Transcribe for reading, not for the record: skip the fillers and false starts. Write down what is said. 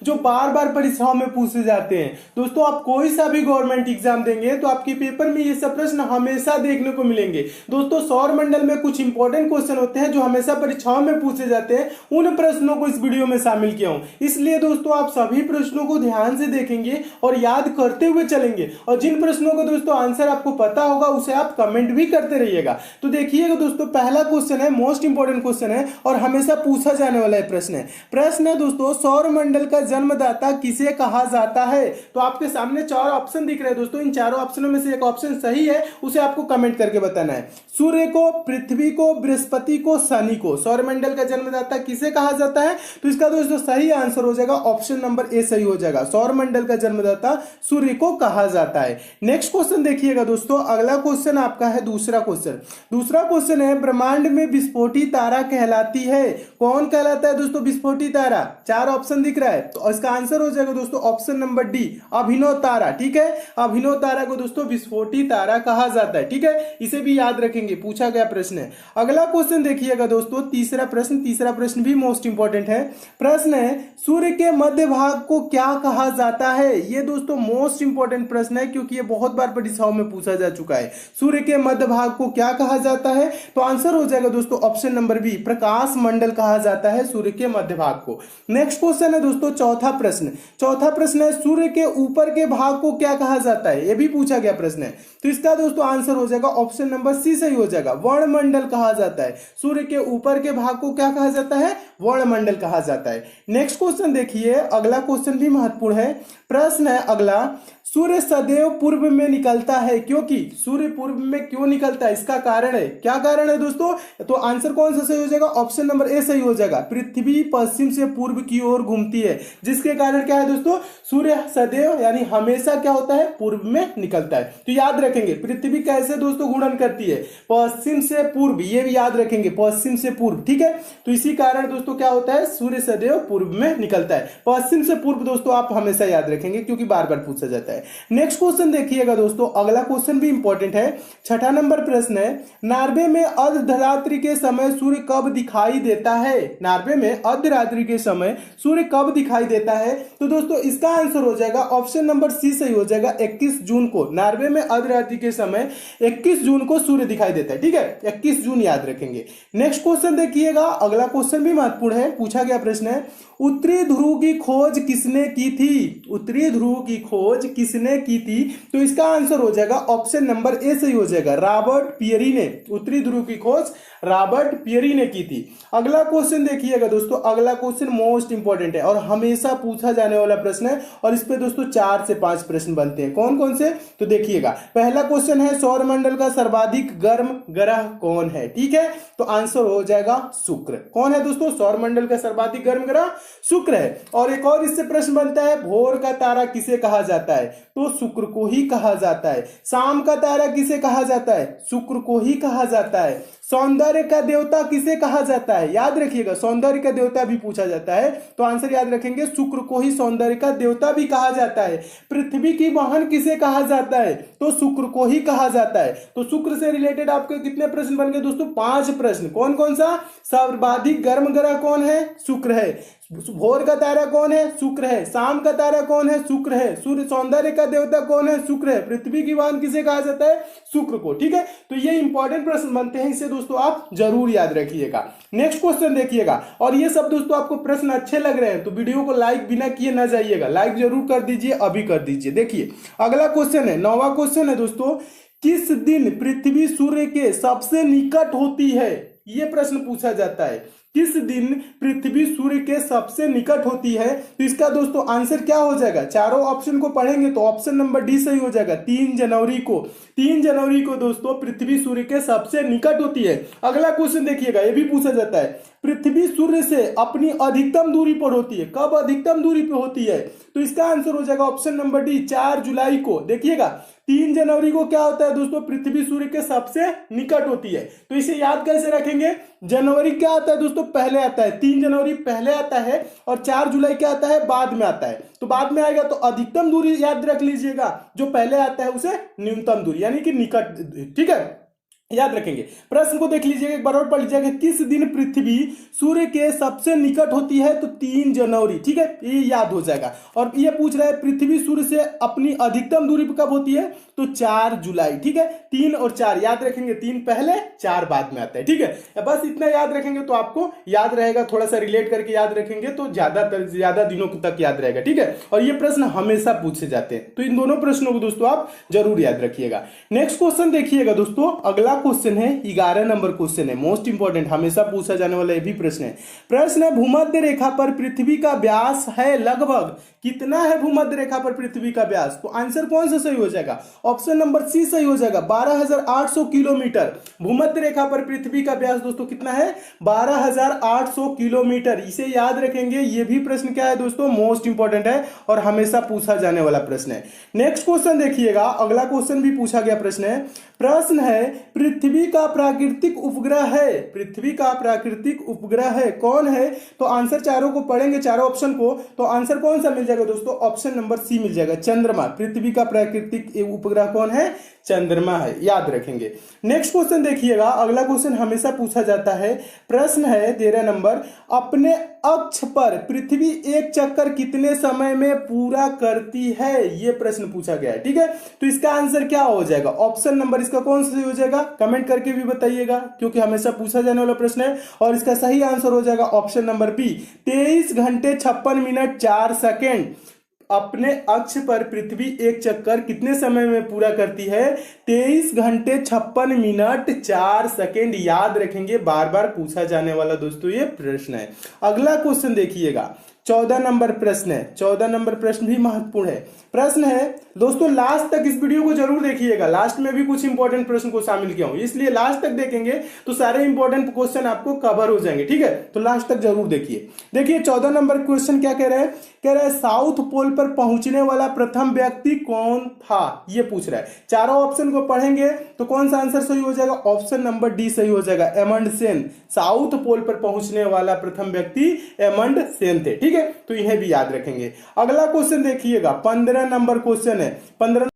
जो बार बार परीक्षाओं में पूछे जाते हैं। दोस्तों आप कोई सा भी गवर्नमेंट एग्जाम देंगे तो आपके पेपर में ये सब प्रश्न हमेशा देखने को मिलेंगे। दोस्तों सौर मंडल में कुछ इंपॉर्टेंट क्वेश्चन होते हैं जो हमेशा परीक्षाओं में पूछे जाते हैं, उन प्रश्नों को इस वीडियो में शामिल किया हूं। इसलिए दोस्तों आप सभी प्रश्नों को ध्यान से देखेंगे और याद करते हुए चलेंगे, और जिन प्रश्नों को दोस्तों आंसर आपको पता होगा उसे आप कमेंट भी करते रहिएगा। तो देखिएगा दोस्तों, पहला क्वेश्चन है, मोस्ट इंपॉर्टेंट क्वेश्चन है और हमेशा पूछा जाने वाला प्रश्न है दोस्तों, सौर मंडल का जन्मदाता किसे कहा जाता है? तो आपके सामने चार ऑप्शन दिख रहे हैं दोस्तों, इन चारों ऑप्शनों में से एक ऑप्शन सही है, उसे आपको कमेंट करके बताना है। सूर्य को, पृथ्वी को, बृहस्पति को, शनि को सौर मंडल का जन्मदाता किसे कहा जाता है? तो इसका दोस्तों सही आंसर हो जाएगा ऑप्शन नंबर ए सही हो जाएगा, सौर मंडल का जन्मदाता सूर्य को कहा जाता है। नेक्स्ट क्वेश्चन देखिएगा दोस्तों, अगला क्वेश्चन आपका है दूसरा क्वेश्चन है, ब्रह्मांड में विस्फोटी तारा कहलाती है, कौन कहलाता है दोस्तों विस्फोटी तारा? चार ऑप्शन दिख रहा है, तो इसका आंसर हो जाएगा दोस्तों ऑप्शन नंबर डी, अभिनव तारा। ठीक है, अभिनव तारा को दोस्तों विस्फोटी तारा कहा जाता है। ठीक है, इसे भी याद रखेंगे, पूछा गया प्रश्न है। अगला क्वेश्चन देखिएगा दोस्तों, तीसरा प्रश्न भी मोस्ट इंपॉर्टेंट है। प्रश्न है, सूर्य के मध्य भाग को क्या कहा जाता है? ये दोस्तों मोस्ट इंपॉर्टेंट प्रश्न है क्योंकि ये बहुत बार परीक्षाओं में पूछा जा चुका है। सूर्य के मध्य भाग को क्या कहा जाता है? तो आंसर हो जाएगा दोस्तों ऑप्शन नंबर बी, प्रकाश मंडल कहा जाता है सूर्य के मध्य भाग को। नेक्स्ट क्वेश्चन है दोस्तों चौथा प्रश्न है, सूर्य के ऊपर के भाग को क्या कहा जाता है? ये भी पूछा गया प्रश्न है, तो इसका दोस्तों आंसर हो जाएगा ऑप्शन नंबर सी सही हो जाएगा, वर्णमंडल कहा जाता है। सूर्य के ऊपर के भाग को क्या कहा जाता है? वर्णमंडल कहा जाता है। नेक्स्ट क्वेश्चन देखिए, अगला क्वेश्चन भी महत्वपूर्ण है। प्रश्न है अगला, सूर्य सदैव पूर्व में निकलता है, क्योंकि सूर्य पूर्व में क्यों निकलता है? इसका कारण है, क्या कारण है दोस्तों? तो आंसर कौन सा सही हो जाएगा? ऑप्शन नंबर ए सही हो जाएगा, पृथ्वी पश्चिम से पूर्व की ओर घूमती है, जिसके कारण क्या है दोस्तों, सूर्य सदैव यानी हमेशा क्या होता है? पूर्व में निकलता है। तो याद रखेंगे पृथ्वी कैसे दोस्तों घूर्णन करती है? पश्चिम से पूर्व, ये भी याद रखेंगे, पश्चिम से पूर्व। ठीक है, तो इसी कारण दोस्तों क्या होता है? सूर्य सदैव पूर्व में निकलता है, पश्चिम से पूर्व दोस्तों आप हमेशा याद रखेंगे क्योंकि बार बार पूछा जाता है। नेक्स्ट क्वेश्चन देखिएगा दोस्तों, अगला क्वेश्चन भी इंपॉर्टेंट है। छठा नंबर प्रश्न है, नार्वे में अर्धरात्रि के समय सूर्य कब दिखाई देता है? नार्वे में अर्धरात्रि के समय सूर्य कब दिखाई देता है? तो दोस्तों इसका आंसर हो जाएगा ऑप्शन नंबर सी सही हो जाएगा, 21 जून को। नार्वे में अर्धरात्रि के समय 21 जून को सूर्य दिखाई देता है। ठीक है, 21 जून याद रखेंगे। नेक्स्ट क्वेश्चन देखिएगा, अगला क्वेश्चन भी महत्वपूर्ण है, पूछा गया प्रश्न है, उत्तरी ध्रुव की खोज किसने की थी? उत्तरी ध्रुव की खोज किसने की थी? तो इसका आंसर हो जाएगा ऑप्शन नंबर ए सही हो जाएगा, रॉबर्ट पियरी ने। उत्तरी ध्रुव की खोज रॉबर्ट पियरी ने की थी। अगला क्वेश्चन देखिएगा दोस्तों, अगला क्वेश्चन मोस्ट इंपॉर्टेंट है और हमेशा पूछा जाने वाला प्रश्न है, और इस पे दोस्तों 4 से 5 प्रश्न बनते हैं। कौन कौन से? तो देखिएगा, पहला क्वेश्चन है, सौर मंडल का सर्वाधिक गर्म ग्रह कौन है? ठीक है, तो आंसर हो जाएगा शुक्र। कौन है दोस्तों सौर मंडल का सर्वाधिक गर्म ग्रह? शुक्र है। और एक और इससे प्रश्न बनता है, भोर का तारा किसे कहा जाता है? तो शुक्र को ही कहा जाता है। शाम का तारा किसे कहा जाता है? शुक्र को ही कहा जाता है। सौंदर्य का देवता किसे कहा जाता है? याद रखिएगा, सौंदर्य का देवता भी पूछा जाता है, तो आंसर याद रखेंगे, शुक्र को ही सौंदर्य का देवता भी कहा जाता है। पृथ्वी की बहन किसे कहा जाता है? तो शुक्र को ही कहा जाता है। तो शुक्र से रिलेटेड आपके कितने प्रश्न बन गए दोस्तों? 5 प्रश्न। कौन कौन सा? सर्वाधिक गर्म ग्रह कौन है? शुक्र है। भोर का तारा कौन है? शुक्र है। शाम का तारा कौन है? शुक्र है। सूर्य सौंदर्य का देवता कौन है? शुक्र है। पृथ्वी की बहन किसे कहा जाता है? शुक्र को। ठीक है, तो ये इंपॉर्टेंट प्रश्न बनते हैं, इसे दोस्तों आप जरूर याद रखिएगा। नेक्स्ट क्वेश्चन देखिएगा, और ये सब दोस्तों आपको प्रश्न अच्छे लग रहे हैं तो वीडियो को लाइक बिना किए ना जाइएगा, लाइक जरूर कर दीजिए, अभी कर दीजिए। देखिए अगला क्वेश्चन है, 9वां क्वेश्चन है दोस्तों, किस दिन पृथ्वी सूर्य के सबसे निकट होती है? ये प्रश्न पूछा जाता है, किस दिन पृथ्वी सूर्य के सबसे निकट होती है? तो इसका दोस्तों आंसर क्या हो जाएगा? चारों ऑप्शन को पढ़ेंगे तो ऑप्शन नंबर डी सही हो जाएगा, 3 जनवरी को। 3 जनवरी को दोस्तों पृथ्वी सूर्य के सबसे निकट होती है। अगला क्वेश्चन देखिएगा, ये भी पूछा जाता है, पृथ्वी सूर्य से अपनी अधिकतम दूरी पर होती है, कब अधिकतम दूरी पर होती है? तो इसका आंसर हो जाएगा ऑप्शन नंबर डी, 4 जुलाई को। देखिएगा 3 जनवरी को क्या होता है दोस्तों? पृथ्वी सूर्य के सबसे निकट होती है। तो इसे याद कैसे रखेंगे? जनवरी क्या आता है दोस्तों? पहले आता है, 3 जनवरी पहले आता है, और 4 जुलाई क्या आता है? बाद में आता है। तो बाद में आएगा तो अधिकतम दूरी याद रख लीजिएगा, जो पहले आता है उसे न्यूनतम दूरी यानी कि निकट। ठीक है, याद रखेंगे। प्रश्न को देख लीजिएगा एक बार और पढ़ लीजिएगा, किस दिन पृथ्वी सूर्य के सबसे निकट होती है, तो 3 जनवरी। ठीक है, ये याद हो जाएगा। और ये पूछ रहा है पृथ्वी सूर्य से अपनी अधिकतम दूरी कब होती है, तो 4 जुलाई। ठीक है, 3 और 4 याद रखेंगे, 3 पहले 4 बाद में आता है। ठीक है, बस इतना याद रखेंगे तो आपको याद रहेगा, थोड़ा सा रिलेट करके याद रखेंगे तो ज्यादा दिनों तक याद रहेगा। ठीक है, और ये प्रश्न हमेशा पूछे जाते हैं, तो इन दोनों प्रश्नों को दोस्तों आप जरूर याद रखिएगा। नेक्स्ट क्वेश्चन देखिएगा दोस्तों, अगला क्वेश्चन है 11 नंबर क्वेश्चन है, मोस्ट इंपॉर्टेंट, हमेशा पूछा जाने वाला ये भी प्रश्न है। प्रश्न है भूमध्य रेखा पर पृथ्वी का व्यास है लगभग कितना है, भूमध्य रेखा पर पृथ्वी का व्यास, तो आंसर कौन सा सही हो जाएगा, ऑप्शन नंबर सी सही हो जाएगा, 12,800 किलोमीटर। भूमध्य रेखा पर पृथ्वी का व्यास दोस्तों कितना है, 12,800 किलोमीटर। इसे याद रखेंगे, ये भी प्रश्न क्या है दोस्तों, मोस्ट इंपॉर्टेंट है और हमेशा पूछा जाने वाला प्रश्न है। नेक्स्ट क्वेश्चन देखिएगा, अगला क्वेश्चन भी पूछा गया प्रश्न है। प्रश्न है पृथ्वी का प्राकृतिक उपग्रह है, पृथ्वी का प्राकृतिक उपग्रह है कौन है, तो आंसर चारों को पढ़ेंगे, चारों ऑप्शन को, तो आंसर कौन सा मिल जाएगा दोस्तों, ऑप्शन नंबर सी मिल जाएगा, चंद्रमा। पृथ्वी का प्राकृतिक उपग्रह कौन है, चंद्रमा है, याद रखेंगे। नेक्स्ट क्वेश्चन देखिएगा, अगला क्वेश्चन हमेशा पूछा जाता है। प्रश्न है 13 नंबर, अपने अक्ष पर पृथ्वी एक चक्कर कितने समय में पूरा करती है, यह प्रश्न पूछा गया है। ठीक है, तो इसका आंसर क्या हो जाएगा, ऑप्शन नंबर इसका कौन सा सही हो जाएगा, कमेंट करके भी बताइएगा, क्योंकि हमेशा पूछा जाने वाला प्रश्न है। और इसका सही आंसर हो जाएगा ऑप्शन नंबर बी, 23 घंटे 56 मिनट 4 सेकेंड। अपने अक्ष पर पृथ्वी एक चक्कर कितने समय में पूरा करती है, 23 घंटे 56 मिनट 4 सेकेंड। याद रखेंगे, बार बार पूछा जाने वाला दोस्तों ये प्रश्न है। अगला क्वेश्चन देखिएगा, 14 नंबर प्रश्न है, 14 नंबर प्रश्न भी महत्वपूर्ण है। प्रश्न है दोस्तों, लास्ट तक इस वीडियो को जरूर देखिएगा, लास्ट में भी कुछ इंपॉर्टेंट प्रश्न को शामिल किया हूं, इसलिए लास्ट तक देखेंगे तो सारे इंपॉर्टेंट क्वेश्चन आपको कवर हो जाएंगे। ठीक है, तो लास्ट तक जरूर देखिए। देखिए 14 नंबर क्वेश्चन क्या कह रहे हैं, कह रहा है साउथ पोल पर पहुंचने वाला प्रथम व्यक्ति कौन था, ये पूछ रहा है। चारों ऑप्शन को पढ़ेंगे तो कौन सा आंसर सही हो जाएगा, ऑप्शन नंबर डी सही हो जाएगा, एमंडसेन। साउथ पोल पर पहुंचने वाला प्रथम व्यक्ति एमंडसेन थे। ठीक है, तो इन्हें भी याद रखेंगे। अगला क्वेश्चन देखिएगा, 15 नंबर क्वेश्चन है। 15